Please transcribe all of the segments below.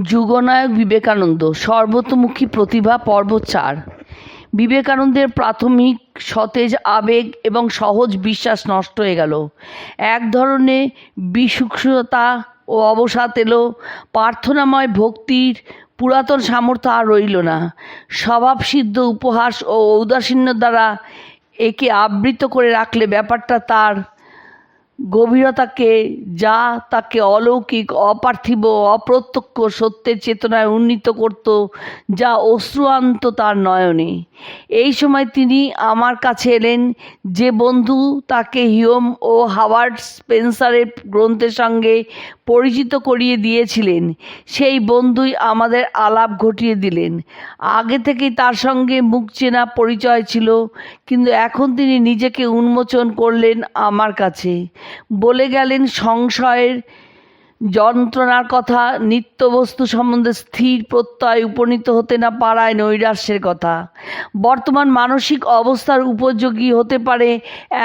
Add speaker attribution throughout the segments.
Speaker 1: যুগনায়ক বিবেকানন্দ সর্বতোমুখী প্রতিভা পর্ব ৪। বিবেকানন্দের প্রাথমিক সতেজ আবেগ এবং সহজ বিশ্বাস নষ্ট হয়ে গেল। এক ধরনের বিশুষ্কতা ও অবসাদ এলো। প্রার্থনাময় ভক্তির পুরাতন সামর্থ্য আর রইল না। স্বভাবসিদ্ধ উপহাস ও ঔদাসীন্য দ্বারা একে আবৃত করে রাখলে ব্যাপারটা তার গভীরতাকে, যা তাকে অলৌকিক, অপার্থিব, অপ্রত্যক্ষ সত্যের চেতনায় উন্নীত করত, যা অশ্রু আনত তার নয়নে। এই সময় তিনি আমার কাছে এলেন। যে বন্ধু তাকে হিউম ও হাওয়ার্ড স্পেন্সারের গ্রন্থের সঙ্গে পরিচিত করিয়ে দিয়েছিলেন, সেই বন্ধুই আমাদের আলাপ ঘটিয়ে দিলেন। আগে থেকেই তার সঙ্গে মুখ চেনা পরিচয় ছিল, কিন্তু এখন তিনি নিজেকে উন্মোচন করলেন আমার কাছে। বলে গেলেন সংশয়ের যন্ত্রণার কথা, নিত্যবস্তু সম্বন্ধে স্থির প্রত্যয় উপনীত হতে না পারায় নৈরাশ্যের কথা, বর্তমান মানসিক অবস্থার উপযোগী হতে পারে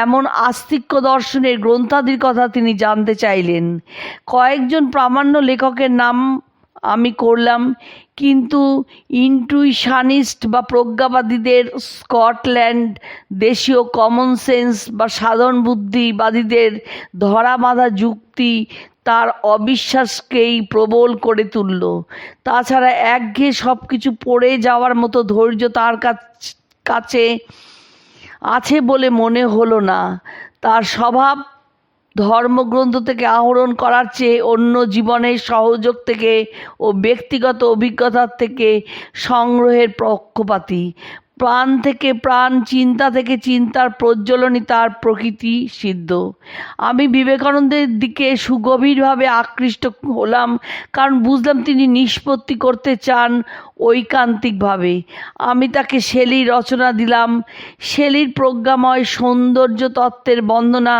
Speaker 1: এমন আস্তিক্য দর্শনের গ্রন্থাদির কথা তিনি জানতে চাইলেন। কয়েকজন প্রামাণ্য লেখকের নাম আমি করলাম, কিন্তু ইনটুইশনিস্ট বা প্রজ্ঞাবাদীদের, স্কটল্যান্ড দেশীয় কমন সেন্স বা সাধারণ বুদ্ধিবাদীদের ধরা বাঁধা যুক্তি তার অবিশ্বাসকেই প্রবল করে তুলল। তাছাড়া একঘেয়ে সব কিছু পড়ে যাওয়ার মতো ধৈর্য তার কাছে আছে বলে মনে হলো না। তার স্বভাব ধর্মগ্রন্থ থেকে আহরণ করার চেয়ে অন্য জীবনের সহযোগ থেকে ও ব্যক্তিগত অভিজ্ঞতার থেকে সংগ্রহের পক্ষপাতী। প্রাণ থেকে প্রাণ, চিন্তা থেকে চিন্তার প্রজ্বলনই তার প্রকৃতি সিদ্ধ। আমি বিবেকানন্দের দিকে সুগভীরভাবে আকৃষ্ট হলাম, কারণ বুঝলাম তিনি নিষ্পত্তি করতে চান ঐকান্তিকভাবে। আমি তাকে শেলির রচনা দিলাম। শেলির প্রজ্ঞাময় সৌন্দর্য তত্ত্বের বন্দনা,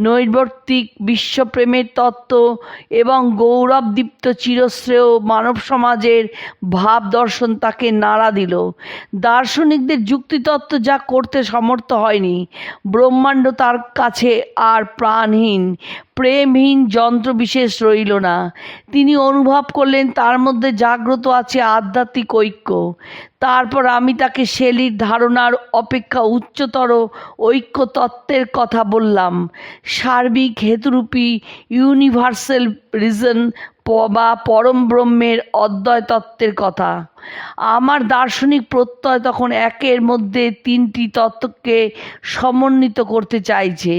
Speaker 1: নৈর্বর্তিক বিশ্বপ্রেমের তত্ত্ব এবং গৌরবদীপ্ত চিরশ্রেয় মানব সমাজের ভাব দর্শন তাকে নাড়া দিল। দার্শনিকদের যুক্তিতত্ত্ব যা করতে সমর্থ হয়নি। ব্রহ্মাণ্ড তার কাছে আর প্রাণহীন, প্রেমহীন যন্ত্রবিশেষ রইল না। তিনি অনুভব করলেন তার মধ্যে জাগ্রত আছে আধ্যাত্মিক ঐক্য। তারপর আমি তাকে শেলির ধারণার অপেক্ষা উচ্চতর ঐক্য তত্ত্বের কথা বললাম, সার্বিক হেতুরূপী ইউনিভার্সাল রিজন বা পরম ব্রহ্মের অদ্বয় তত্ত্বের কথা। আমার দার্শনিক প্রত্যয় তখন একের মধ্যে তিনটি তত্ত্বকে সমন্বিত করতে চাইছে: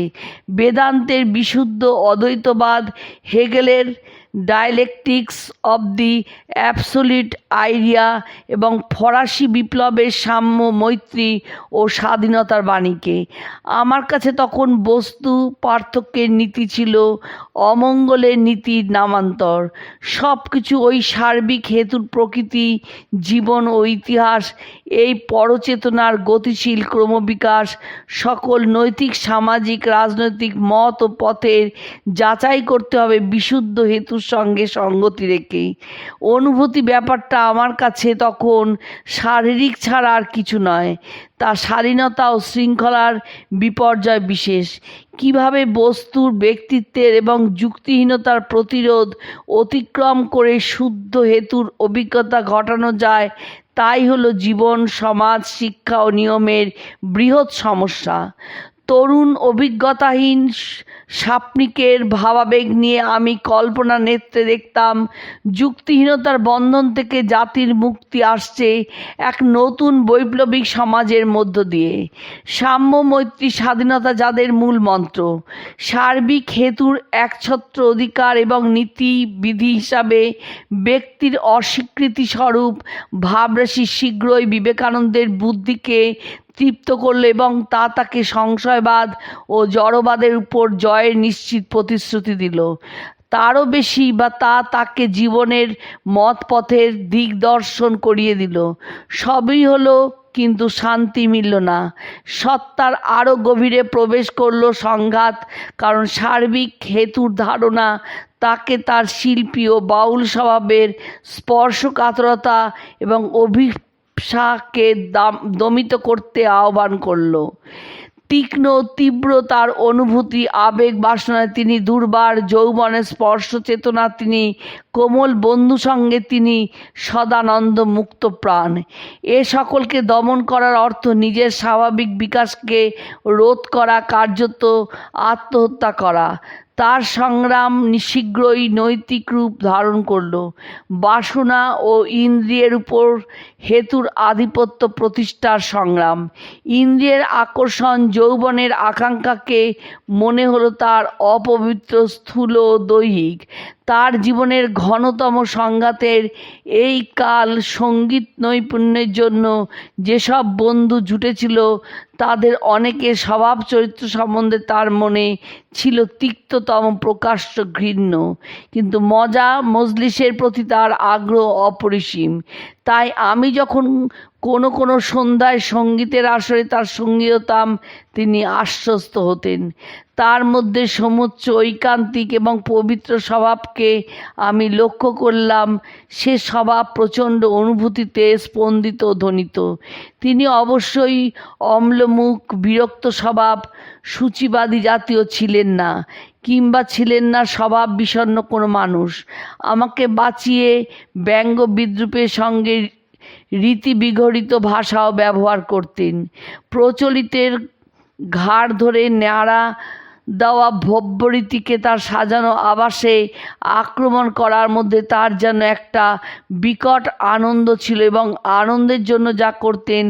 Speaker 1: বেদান্তের বিশুদ্ধ অদ্বৈতবাদ, হেগেলের dialectics of the absolute idea এবং ফরাসি বিপ্লবের সাম্য, মৈত্রী ও স্বাধীনতার বাণীকে। আমার কাছে তখন বস্তু পার্থক্যের নীতি ছিল অমঙ্গলের নীতির নামান্তর। সব কিছু ওই সার্বিক হেতুর প্রকৃতি, জীবন ও ইতিহাস, এই পরচেতনার গতিশীল ক্রমবিকাশ, সকল নৈতিক, সামাজিক, রাজনৈতিক মত ও পথের যাচাই করতে হবে বিশুদ্ধ হেতুর সঙ্গে সঙ্গতি রেখেই। অনুভূতি ব্যাপারটা আমার কাছে তখন শারীরিক ছাড়া আর কিছু নয়, তা স্বাধীনতা ও শৃঙ্খলার বিপর্যয় বিশেষ। কিভাবে বস্তুর, ব্যক্তিত্বের এবং যুক্তিহীনতার প্রতিরোধ অতিক্রম করে শুদ্ধ হেতুর অভিজ্ঞতা ঘটানো যায়, তাই হলো জীবন, সমাজ, শিক্ষা ও নিয়মের বৃহৎ সমস্যা। তরুণ অভিজ্ঞতাহীন স্বপ্নিকের ভাবাবেগ নিয়ে আমি কল্পনা নেত্রে দেখতাম যুক্তিহীনতার বন্ধন থেকে জাতির মুক্তি আসছে এক নতুন বৈপ্লবিক সমাজের মধ্য দিয়ে। সাম্য, মৈত্রী, স্বাধীনতা যাদের মূল মন্ত্র, সার্বিক হেতুর একছত্র অধিকার এবং নীতি বিধি হিসাবে ব্যক্তির অস্বীকৃতি স্বরূপ ভাবরাশি শীঘ্রই বিবেকানন্দের বুদ্ধিকে তৃপ্ত করল এবং তা তাকে সংশয়বাদ ও জড়বাদের উপর জয়ের নিশ্চিত প্রতিশ্রুতি দিল। তারও বেশি, বা তা তাকে জীবনের মত পথের দিগদর্শন করিয়ে দিল। সবই হলো, কিন্তু শান্তি মিলল না। সত্তার আরও গভীরে প্রবেশ করল সংঘাত, কারণ সার্বিক হেতুর ধারণা তাকে তার শিল্পী ও বাউল স্বভাবের স্পর্শকাতরতা এবং অভিপ্সাকে দমিত করতে আহ্বান করল। তীক্ষ্ণ তীব্র তার অনুভূতি, আবেগ বাসনায় তিনি দুর্বার, যৌবনের স্পর্শ চেতনা তিনি কোমল, বন্ধু সঙ্গে তিনি সদানন্দ মুক্ত প্রাণ। এ সকলকে দমন করার অর্থ নিজের স্বাভাবিক বিকাশকে রোধ করা, কার্যত আত্মহত্যা করা। তার সংগ্রাম শীঘ্রই নৈতিক রূপ ধারণ করল। বাসনা ও ইন্দ্রিয়ের উপর হেতুর আধিপত্য প্রতিষ্ঠার সংগ্রাম। ইন্দ্রিয়ের আকর্ষণ, যৌবনের আকাঙ্ক্ষাকে মনে হলো তার অপবিত্র, স্থূল ও দৈহিক। তার জীবনের ঘনতম সংঘাতের এই কাল সঙ্গীত নৈপুণ্যের জন্য যেসব বন্ধু জুটেছিল তাদের অনেকের স্বভাব চরিত্র সম্বন্ধে তার মনে ছিল তিক্ততম প্রকাশ্য ঘৃণ্য, কিন্তু মজা মজলিসের প্রতি তার আগ্রহ অপরিসীম। তাই আমি যখন কোনো সন্ধ্যায় সঙ্গীতের আসরে তার সঙ্গী হতাম, তিনি আশ্বস্ত হতেন। তার মধ্যে সমুচ্চ ঐকান্তিক এবং পবিত্র স্বভাবকে আমি লক্ষ্য করলাম। সে স্বভাব প্রচণ্ড অনুভূতিতে স্পন্দিত ধ্বনিত। তিনি অবশ্যই অম্লমুখ, বিরক্ত স্বভাব, সূচিবাদী জাতীয় ছিলেন না, কিংবা ছিলেন না স্বভাব বিষণ্ণ কোনো মানুষ। আমাকে বাঁচিয়ে ব্যঙ্গ বিদ্রূপের সঙ্গে রীতিবিগড়িত ভাষাও ব্যবহার করতেন। প্রচলিতের ঘাড় ধরে নাড়া দেওয়া ভব্যরীতিকে তার সাজানো আবাসে আক্রমণ করার মধ্যে তার যেন একটা বিকট আনন্দ ছিল, এবং আনন্দের জন্য যা করতেন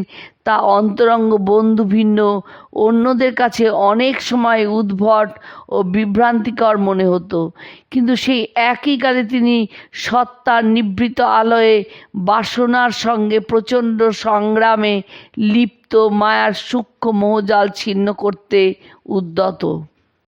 Speaker 1: তা অন্তরঙ্গ বন্ধু ভিন্ন অন্যদের কাছে অনেক সময় উদ্ভট ও বিভ্রান্তিকর মনে হতো। কিন্তু সেই একই কালে তিনি সত্তার নিভৃত আলোয় বাসনার সঙ্গে প্রচণ্ড সংগ্রামে লিপ্ত মায়ার সূক্ষ্ম মোহজাল ছিন্ন করতে উদ্যত।